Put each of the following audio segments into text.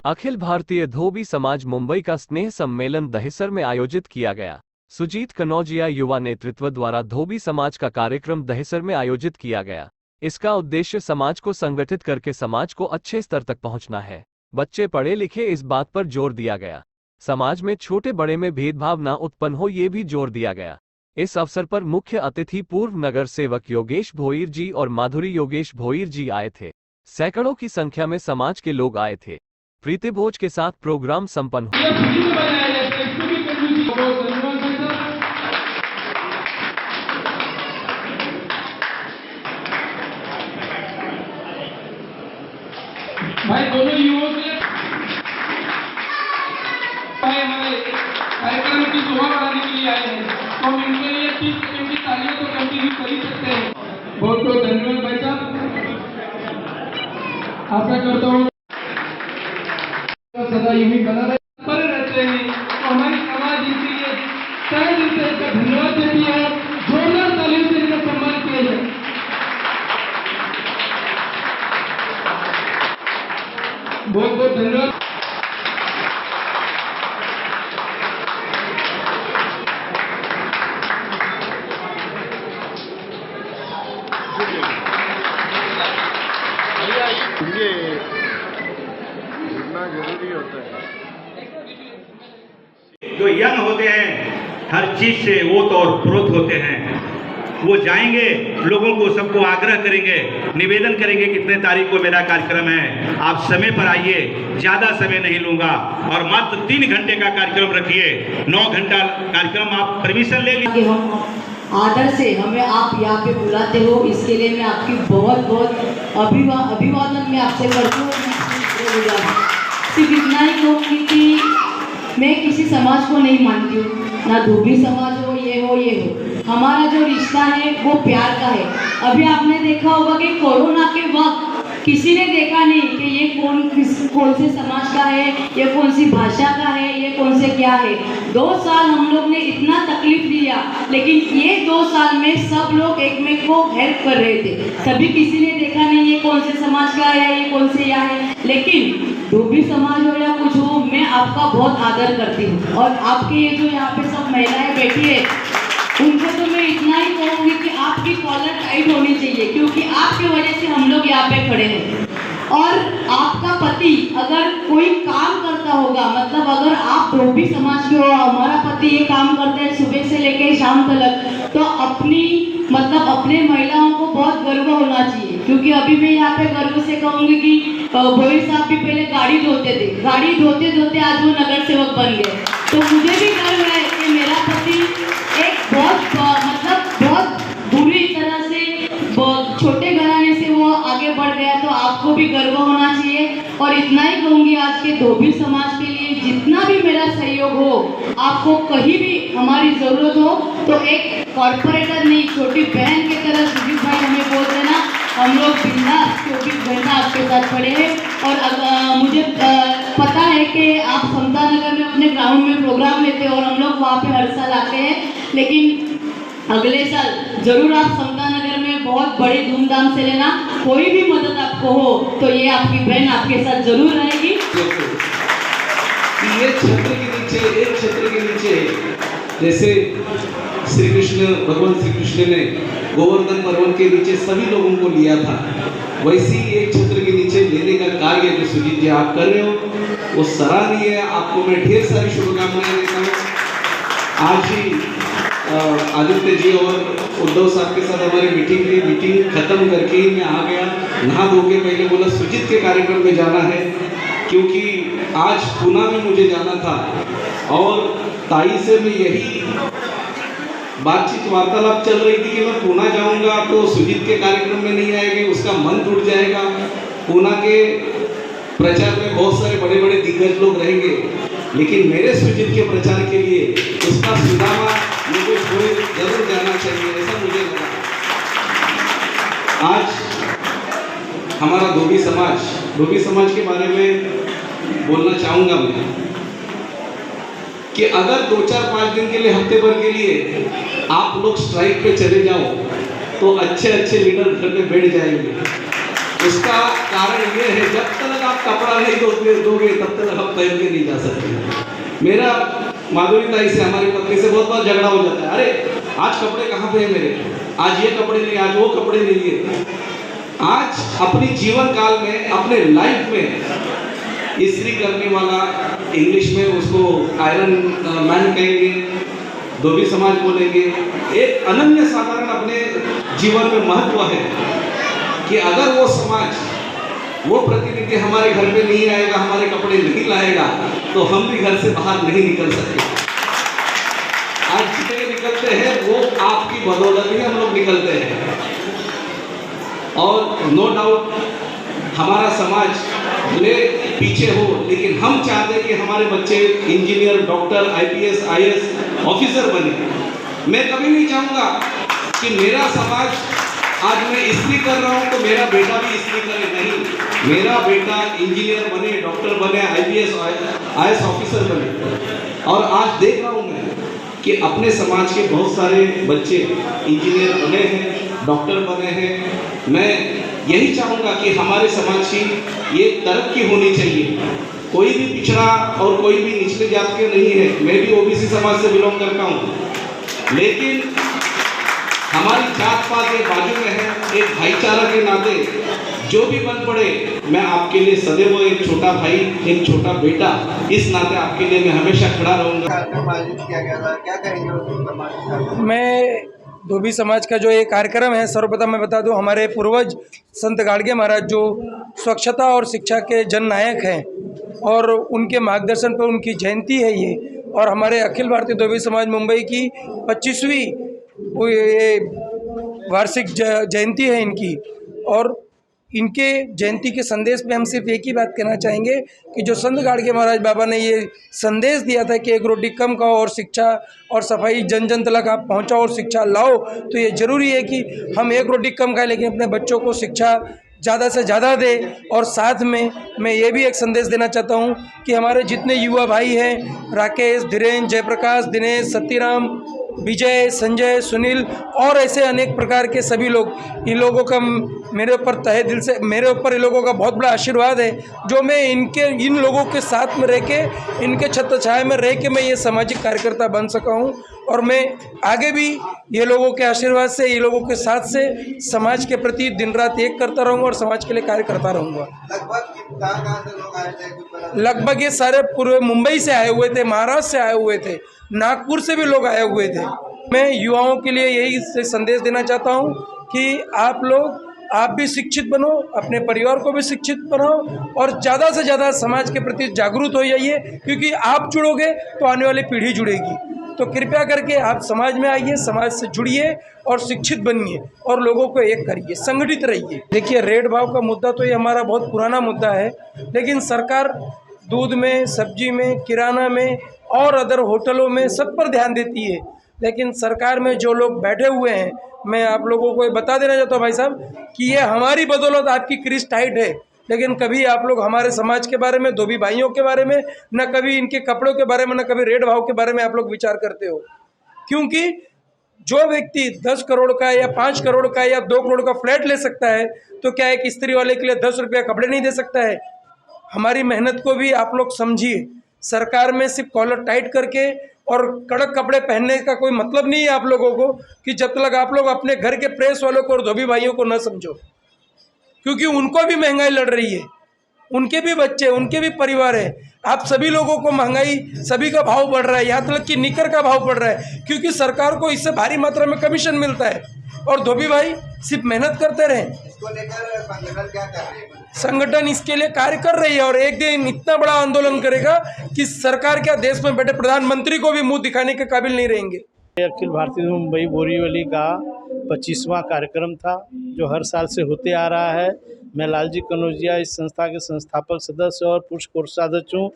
अखिल भारतीय धोबी समाज मुंबई का स्नेह सम्मेलन दहिसर में आयोजित किया गया। सुजीत कनौजिया युवा नेतृत्व द्वारा धोबी समाज का कार्यक्रम दहिसर में आयोजित किया गया। इसका उद्देश्य समाज को संगठित करके समाज को अच्छे स्तर तक पहुंचना है। बच्चे पढ़े लिखे, इस बात पर जोर दिया गया। समाज में छोटे बड़े में भेदभाव न उत्पन्न हो, ये भी जोर दिया गया। इस अवसर पर मुख्य अतिथि पूर्व नगर सेवक योगेश भोईर जी और माधुरी योगेश भोईर जी आए थे। सैकड़ों की संख्या में समाज के लोग आए थे। प्रीति भोज के साथ प्रोग्राम संपन्न हुआ। भाई दोनों युवाओं से हमारे कार्यक्रम की शोभा बढ़ाने के लिए आए हैं, तो हम इनके लिए 30 सेकंड की तालियां तो कंटिन्यू कर ही सकते हैं। बहुत बहुत धन्यवाद भाई साहब। आशा करता हूँ सदा यूं ही बना रहे, पर रहते हैं। तो हमारी समाज इनके लिए तहे दिल से इनका धन्यवाद देती है। जोरदार तालियों से इनका सम्मान किया जाए। बहुत बहुत धन्यवाद। ये इतना जरूरी होता है। जो यंग होते हैं हर चीज से ओत और प्रोत होते हैं, वो जाएंगे, लोगों को सबको आग्रह करेंगे, निवेदन करेंगे कितने तारीख को मेरा कार्यक्रम है, आप समय पर आइए, ज़्यादा समय नहीं लूंगा और मात्र 3 घंटे का कार्यक्रम रखिए। 9 घंटा कार्यक्रम आप परमिशन ले लीजिए। हम आदर से हमें आप यहाँ पे बुलाते हो, इसके लिए मैं आपकी बहुत बहुत अभिवादन मैं आपसे करती हूँ। सिर्फ इतना ही कहूँगी कि मैं किसी समाज को नहीं मानती हूँ, ना धोबी समाज हो, ये हो ये हो। हमारा जो रिश्ता है वो प्यार का है। अभी आपने देखा होगा कि कोरोना के वक्त किसी ने देखा नहीं कि ये कौन से समाज का है, ये कौन सी भाषा का है, ये कौन से क्या है। 2 साल हम लोग ने इतना तकलीफ लिया, लेकिन ये 2 साल में सब लोग एक में को हेल्प कर रहे थे। कभी किसी ने देखा नहीं ये कौन से समाज का है, ये कौन से यहाँ है। लेकिन धोबी समाज हो या कुछ हो, मैं आपका बहुत आदर करती हूँ। और आपके ये जो यहाँ पे सब महिलाएं बैठी है, उनको तो मैं इतना ही कहूँगी कि आपकी कॉलर टाइट होनी चाहिए, क्योंकि आपकी वजह से हम लोग यहाँ पे खड़े हैं। और आपका पति अगर कोई काम करता होगा, मतलब अगर आप धोबी समाज के हो, हमारा पति ये काम करते हैं सुबह से लेकर शाम तक, तो अपने महिलाओं को बहुत गर्व होना चाहिए। क्योंकि अभी मैं यहाँ पे गर्व से कहूँगी कि भोईर साहब भी पहले गाड़ी धोते थे, गाड़ी धोते धोते आज वो नगर सेवक बन गए। तो मुझे भी गर्व है कि मेरा पति एक बहुत बुरी तरह से छोटे घराने से वो आगे बढ़ गया। तो आपको भी गर्व होना चाहिए। और इतना ही कहूँगी, आज के धोबी समाज के लिए जितना भी मेरा सहयोग हो, आपको कहीं भी हमारी ज़रूरत हो तो एक कॉर्पोरेटर नहीं, छोटी बहन की तरह सुजीत भाई हमें बोल देना, हम लोग बिंदास 24 घंटा आपके साथ खड़े हैं। और मुझे पता है कि आप समता नगर में अपने ग्राउंड में प्रोग्राम लेते हैं और हम लोग वहाँ पे हर साल आते हैं, लेकिन अगले साल जरूर आप समता नगर में बहुत बड़ी धूमधाम से लेना। कोई भी मदद आपको हो तो ये आपकी बहन आपके साथ जरूर रहेगी। ये छत्र के नीचे जैसे श्री कृष्ण, भगवान श्री कृष्ण ने गोवर्धन पर्वत के नीचे सभी लोगों को लिया था, वैसे ही एक छत्र के नीचे लेने का कार्य जो सुजीत जी आप कर रहे हो वो सराहनीय है। आपको मैं ढेर सारी शुभकामनाएं देता हूँ। आज ही आदित्य जी और उद्धव साहब के साथ हमारी मीटिंग खत्म करके ही मैं आ गया, नहा धो के पहले बोला सुजीत के कार्यक्रम में जाना है, क्योंकि आज पुणे में मुझे जाना था। और ताई से मैं यही बातचीत वार्तालाप चल रही थी कि मैं पुणे जाऊंगा तो सुजीत के कार्यक्रम में नहीं आएगी, उसका मन टूट जाएगा। पुणे के प्रचार में बहुत सारे बड़े बड़े दिग्गज लोग रहेंगे, लेकिन मेरे सुजीत के प्रचार के लिए उसका सुदामा मुझे जरूर जाना चाहिए, ऐसा मुझे लगा। आज हमारा धोबी समाज के बारे में बोलना चाहूँगा मैं कि अगर 2-4-5 दिन के लिए, हफ्ते भर के लिए आप लोग स्ट्राइक पे चले जाओ तो अच्छे लीडर घर में बैठ जाएंगे। उसका कारण ये है, जब तक आप कपड़ा नहीं दोगे तब तक हम पहन के नहीं जा सकते। मेरा माधुरी ताई से, हमारी पत्नी से बहुत बार झगड़ा हो जाता है, अरे आज कपड़े कहाँ पे है मेरे, आज ये कपड़े नहीं, आज वो कपड़े नहीं है। आज अपनी जीवन काल में, अपने लाइफ में इस्त्री करने वाला, इंग्लिश में उसको आयरन मैन कहेंगे, धोबी समाज बोलेंगे, एक अनन्य साधारण अपने जीवन में महत्व है कि अगर वो समाज, वो प्रतिनिधि हमारे घर पे नहीं आएगा, हमारे कपड़े नहीं लाएगा, तो हम भी घर से बाहर नहीं निकल सकते। आज जितने निकलते हैं वो आपकी बदौलत ही हम लोग निकलते हैं। और नो डाउट हमारा समाज भले पीछे हो, लेकिन हम चाहते हैं कि हमारे बच्चे engineer, doctor, IPS, IAS officer बने। मैं कभी नहीं चाहूँगा कि मेरा समाज, आज मैं इस्त्री कर रहा हूँ तो मेरा बेटा भी इस्त्री करे, नहीं, मेरा बेटा इंजीनियर बने, डॉक्टर बने, IPS, IAS ऑफिसर बने। और आज देख रहा हूँ मैं कि अपने समाज के बहुत सारे बच्चे इंजीनियर बने हैं, डॉक्टर बने हैं। मैं यही चाहूँगा कि हमारे समाज की ये तरक्की होनी चाहिए। कोई भी पिछड़ा और कोई भी निचले जात के नहीं है, मैं भी OBC समाज से बिलोंग करता हूँ, लेकिन हमारी जात पात के बाजू में है, एक भाईचारा के नाते जो भी बन पड़े, मैं आपके लिए सदैव एक छोटा भाई, एक छोटा बेटा, इस नाते आपके लिए मैं हमेशा खड़ा रहूँगा। मैं धोबी समाज का जो ये कार्यक्रम है, सर्वप्रथम मैं बता दूं, हमारे पूर्वज संत गाड़गे महाराज जो स्वच्छता और शिक्षा के जननायक हैं, और उनके मार्गदर्शन पर उनकी जयंती है ये, और हमारे अखिल भारतीय धोबी समाज मुंबई की 25वीं ये वार्षिक जयंती है इनकी। और इनके जयंती के संदेश में हम सिर्फ एक ही बात कहना चाहेंगे कि जो संत गाड़गे महाराज बाबा ने ये संदेश दिया था कि एक रोटी कम खाओ और शिक्षा और सफाई जन जन तक आप पहुँचाओ और शिक्षा लाओ, तो ये ज़रूरी है कि हम एक रोटी कम खाएं लेकिन अपने बच्चों को शिक्षा ज़्यादा से ज़्यादा दे। और साथ में मैं ये भी एक संदेश देना चाहता हूँ कि हमारे जितने युवा भाई हैं, राकेश, धीरेन्द्र, जयप्रकाश, दिनेश, सतीराम, विजय, संजय, सुनील और ऐसे अनेक प्रकार के सभी लोग, इन लोगों का मेरे ऊपर तहे दिल से, मेरे ऊपर इन लोगों का बहुत बड़ा आशीर्वाद है, जो मैं इन लोगों के साथ में रह के, इनके छत्र छाया में रह के मैं ये सामाजिक कार्यकर्ता बन सका हूँ। और मैं आगे भी ये लोगों के आशीर्वाद से, ये लोगों के साथ से समाज के प्रति दिन रात एक करता रहूँगा और समाज के लिए कार्य करता रहूँगा। लगभग ये सारे पूरे मुंबई से आए हुए थे, महाराष्ट्र से आए हुए थे, नागपुर से भी लोग आए हुए थे। मैं युवाओं के लिए यही संदेश देना चाहता हूँ कि आप भी शिक्षित बनो, अपने परिवार को भी शिक्षित बनाओ और ज़्यादा से ज़्यादा समाज के प्रति जागरूक हो जाइए, क्योंकि आप जुड़ोगे तो आने वाली पीढ़ी जुड़ेगी। तो कृपया करके आप समाज में आइए, समाज से जुड़िए और शिक्षित बनिए और लोगों को एक करिए, संगठित रहिए। देखिए, रेट भाव का मुद्दा तो ये हमारा बहुत पुराना मुद्दा है, लेकिन सरकार दूध में, सब्जी में, किराना में और अदर होटलों में सब पर ध्यान देती है। लेकिन सरकार में जो लोग बैठे हुए हैं, मैं आप लोगों को बता देना चाहता हूँ भाई साहब कि ये हमारी बदौलत आपकी क्रीज टाइट है, लेकिन कभी आप लोग हमारे समाज के बारे में, धोबी भाइयों के बारे में, न कभी इनके कपड़ों के बारे में, न कभी रेट भाव के बारे में आप लोग विचार करते हो। क्योंकि जो व्यक्ति 10 करोड़ का या 5 करोड़ का या 2 करोड़ का फ्लैट ले सकता है, तो क्या एक स्त्री वाले के लिए 10 रुपया कपड़े नहीं दे सकता है? हमारी मेहनत को भी आप लोग समझिए। सरकार में सिर्फ कॉलर टाइट करके और कड़क कपड़े पहनने का कोई मतलब नहीं है आप लोगों को, कि जब तक आप लोग अपने घर के प्रेस वालों को और धोबी भाइयों को न समझो, क्योंकि उनको भी महंगाई लड़ रही है, उनके भी बच्चे, उनके भी परिवार है। आप सभी लोगों को महंगाई, सभी का भाव बढ़ रहा है, यहाँ तक कि निकर का भाव बढ़ रहा है, क्योंकि सरकार को इससे भारी मात्रा में कमीशन मिलता है और धोबी भाई सिर्फ मेहनत करते रहे। इसको लेकर संगठन क्या कर रही है? संगठन इसके लिए कार्य कर रही है और एक दिन इतना बड़ा आंदोलन करेगा कि सरकार क्या, देश में बैठे प्रधानमंत्री को भी मुंह दिखाने के काबिल नहीं रहेंगे। अखिल भारतीय मुंबई बोरीवली का 25वां कार्यक्रम था, जो हर साल से होते आ रहा है। मैं लालजी कनौजिया इस संस्था के संस्थापक सदस्य और पूर्व कोषाध्यक्ष हूँ।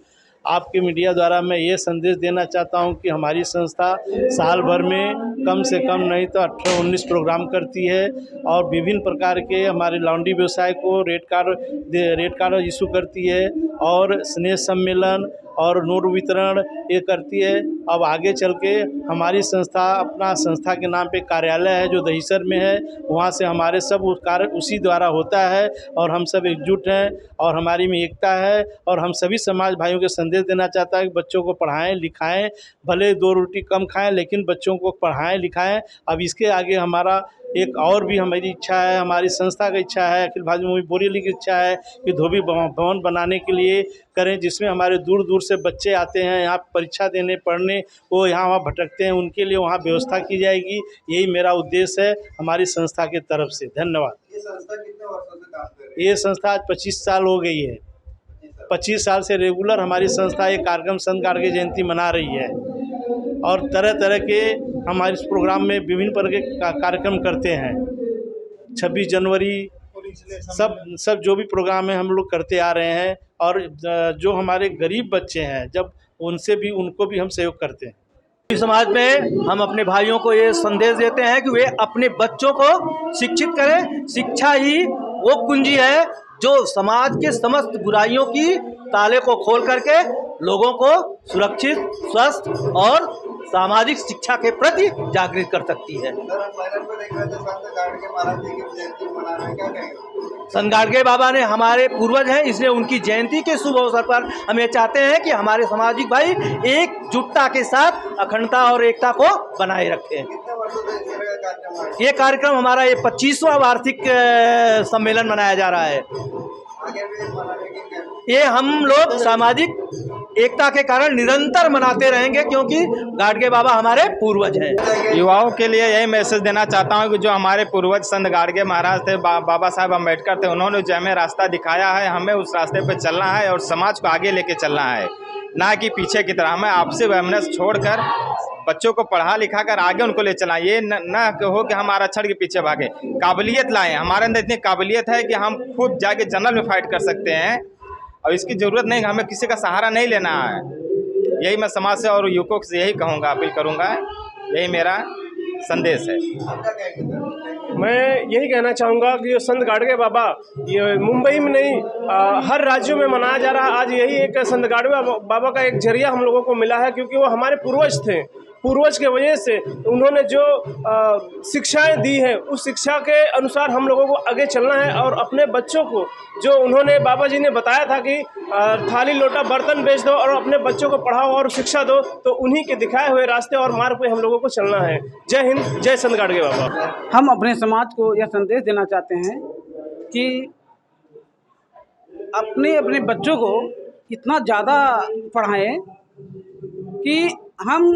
आपके मीडिया द्वारा मैं ये संदेश देना चाहता हूँ कि हमारी संस्था साल भर में कम से कम नहीं तो 18-19 प्रोग्राम करती है और विभिन्न प्रकार के हमारे लॉन्ड्री व्यवसाय को रेट कार्ड इशू करती है और स्नेह सम्मेलन और नोट वितरण ये करती है। अब आगे चल के हमारी संस्था अपना संस्था के नाम पे कार्यालय है जो दहिसर में है, वहाँ से हमारे सब कार्य उसी द्वारा होता है और हम सब एकजुट हैं और हमारी में एकता है। और हम सभी समाज भाइयों के संदेश देना चाहता है कि बच्चों को पढ़ाएं लिखाएं, भले 2 रोटी कम खाएं लेकिन बच्चों को पढ़ाएं लिखाएं। अब इसके आगे हमारा एक और भी हमारी इच्छा है, हमारी संस्था की इच्छा है, अखिल भारतीय मुंबई बोरीवली की इच्छा है कि धोबी भवन बनाने के लिए करें, जिसमें हमारे दूर दूर से बच्चे आते हैं यहाँ परीक्षा देने पढ़ने, वो यहाँ वहाँ भटकते हैं, उनके लिए वहाँ व्यवस्था की जाएगी। यही मेरा उद्देश्य है हमारी संस्था की तरफ से। धन्यवाद। ये संस्था कितने वर्षों से काम कर रही है? ये संस्था आज 25 साल हो गई है। 25 साल से रेगुलर हमारी संस्था ये कार्यक्रम संत गाडगे जयंती मना रही है और तरह तरह के हमारे इस प्रोग्राम में विभिन्न प्रकार के कार्यक्रम करते हैं। 26 जनवरी सब जो भी प्रोग्राम है हम लोग करते आ रहे हैं। और जो हमारे गरीब बच्चे हैं जब उनको भी हम सहयोग करते हैं। समाज में हम अपने भाइयों को ये संदेश देते हैं कि वे अपने बच्चों को शिक्षित करें। शिक्षा ही वो कुंजी है जो समाज के समस्त बुराइयों की ताले को खोल करके लोगों को सुरक्षित, स्वस्थ और सामाजिक शिक्षा के प्रति जागृत कर सकती है। सर, हम बैनर पे देख रहे थे संत गाडगे महाराज जी की जयंती मना रहे हैं, क्या कहेंगे? संत गाडगे बाबा ने हमारे पूर्वज हैं, इसलिए उनकी जयंती के शुभ अवसर पर हम ये चाहते हैं कि हमारे सामाजिक भाई एकजुटता के साथ अखंडता और एकता को बनाए रखें। कितने वर्षों से इस तरह का कार्यक्रम है? ये कार्यक्रम हमारा ये 25वां वार्षिक सम्मेलन मनाया जा रहा है। आगे भी मनाने की क्या? ये हम लोग सामाजिक एकता के कारण निरंतर मनाते रहेंगे क्योंकि गाडगे बाबा हमारे पूर्वज हैं। युवाओं के लिए यही मैसेज देना चाहता हूं कि जो हमारे पूर्वज संत गाडगे महाराज थे, बाबा साहब अम्बेडकर थे, उन्होंने जो हमें रास्ता दिखाया है, हमें उस रास्ते पे चलना है और समाज को आगे लेके चलना है, ना कि पीछे की तरह। हमें आपसी वैमनस्य छोड़कर बच्चों को पढ़ा लिखा कर आगे उनको ले चला। ये न हो कि हम आरक्षण के पीछे भागे। काबिलियत लाएं। हमारे अंदर इतनी काबिलियत है कि हम खुद जाके जनरल में फाइट कर सकते हैं और इसकी ज़रूरत नहीं, हमें किसी का सहारा नहीं लेना है। यही मैं समाज से और युवकों से यही कहूँगा, अपील करूँगा, यही मेरा संदेश है। आप क्या कहेंगे सर? मैं यही कहना चाहूँगा कि जो संत गाडगे बाबा ये मुंबई में नहीं हर राज्यों में मनाया जा रहा है। आज यही एक संत गाडगे बाबा का एक जरिया हम लोगों को मिला है क्योंकि वो हमारे पूर्वज थे। पूर्वज के वजह से उन्होंने जो शिक्षाएं दी हैं उस शिक्षा के अनुसार हम लोगों को आगे चलना है और अपने बच्चों को जो उन्होंने बाबा जी ने बताया था कि थाली लोटा बर्तन बेच दो और अपने बच्चों को पढ़ाओ और शिक्षा दो, तो उन्हीं के दिखाए हुए रास्ते और मार्ग पे हम लोगों को चलना है। जय हिंद, जय संत गाडगे बाबा। हम अपने समाज को यह संदेश देना चाहते हैं कि अपने बच्चों को इतना ज़्यादा पढ़ाएं कि हम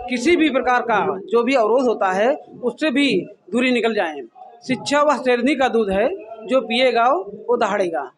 किसी भी प्रकार का जो भी अवरोध होता है उससे भी दूरी निकल जाएं। शिक्षा वह शेरनी का दूध है, जो पिएगा वो दहाड़ेगा।